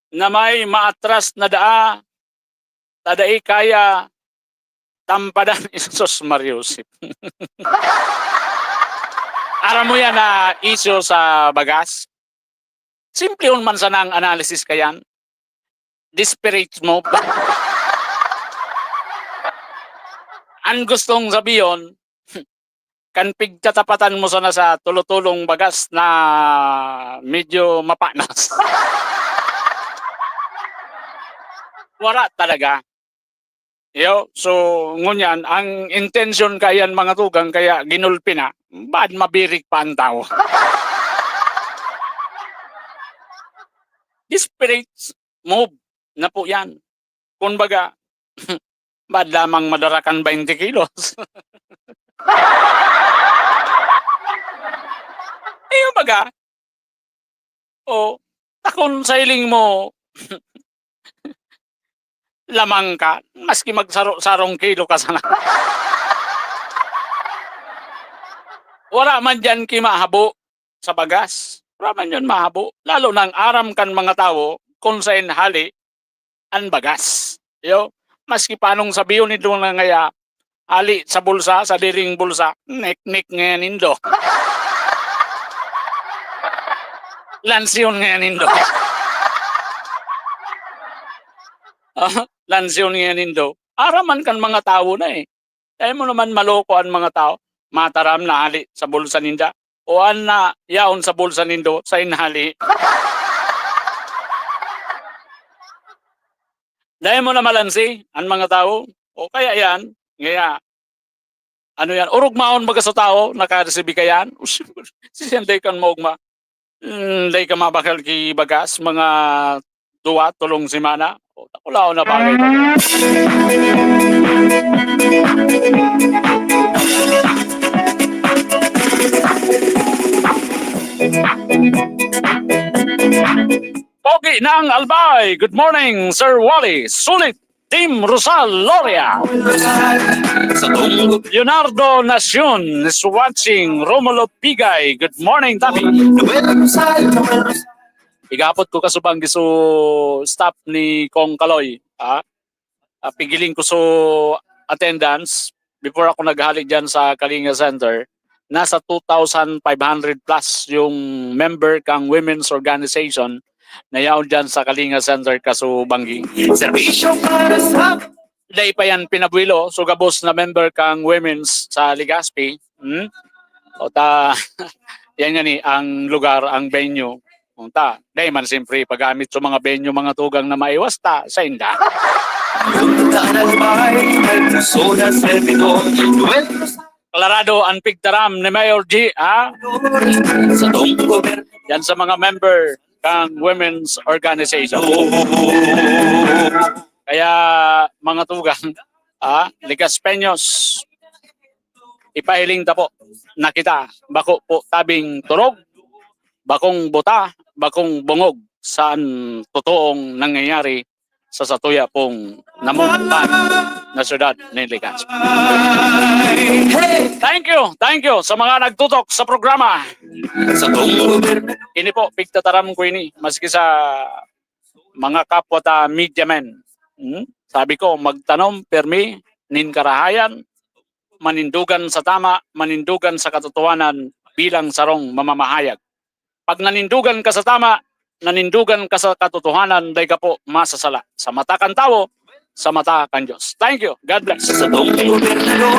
na may maatras na tadai kaya tampadan Isus Mariusip. Aram mo yan na issue sa bagas? Simple yun man sana ang analysis kayan. Disparate mo. Ang gustong sabiyon, kan pigtatapatan mo sana sa tulutulong bagas na medyo mapanas. Wala talaga. Yo, so ngunyan, ang intention kayan mga tugang kaya ginulpi na, bad mabirik pa ang tao. Desperate move na po yan. Kung baga, bad lamang madarakan 20 kilos. Yung baga, takon sailing mo, lamang ka, maski magsarong kilo ka sana. Wala man dyan kimahabo sa bagas. Wala man dyan mahabo. Lalo nang aram kan mga tao kung saan hali ang bagas. Yo, maski panong sabiyon nito na ngaya, hali sa bulsa, sa diring bulsa, nek-nek ngayon nindo. Lansyon ngayon nindo. Lansyon ngayon nindo. Araman kan mga tao na eh. Dahil mo naman maloko ang mga tao, mataram na hali sa bulsa ninda. O an na yaon sa bulsa nindo sa inhali. Dahil mo na malansi ang mga tao, o kaya yan, ngaya, ano yan, urog maon baga sa tao, nakaresibi ka yan, siyanday kan mo ugma, day ka mabakal ki bagas, mga duwa, tulong simana, o takulao na bagay pa. Pogi ng Albay. Good morning, Sir Wally. Sulit. Team Rosal Loria. Leonardo Nacion is watching. Romulo Pigay. Good morning, Tabi. Igapot ko kasubang giso staff ni Kong Kaloy. Pigiling ko so attendance before ako naghalik dyan sa Kalinga Center. Nasa 2,500 plus yung member kang women's organization na yaon dyan sa Kalinga Center Kasubanggi. Serbisyo para sa Dahil pa yan pinabuilo, so gabos na member kang women's sa Legazpi. O ta, yan nga ni, ang lugar, ang venue. O ta, dahil man siyempre paggamit sa mga venue, mga tugang na maiwas ta sa inda. may puso na servidor. Colorado ang pigtaram ni Mayor G, Sa tong gobyerno. yan sa mga member kang women's organization. Kaya mga tugang, Ligaspeños, ipahiling ta po na kita, bako po tabing turog, bakong buta, bakong bungog, saan totoong nangyayari sa satuya pong namuntan na syudad ni Legazpi. Thank you sa mga nagtutok sa programa. Sa tong gobyerno. Ini po, pigtataram ko ini, maski sa mga kapwa ta media men. Sabi ko, magtanom, permi, ninkarahayan, manindugan sa tama, manindugan sa katotohanan bilang sarong mamamahayag. Pag nanindugan ka sa tama, nanindugan ka sa katotohanan, day ka po masasala. Sa mata kan tao, sa mata kan Diyos. Thank you. God bless. Sa tong gobernador,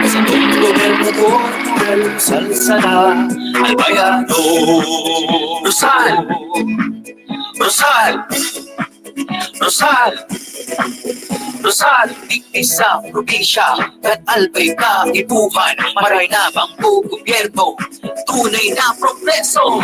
sa tong gobernador, salsala, Albayano, Rosal, Rosal, Rosal, Rosal, isa probinsya, at Albay ka ibuhan, maray na bang gobyerno, tunay na progreso.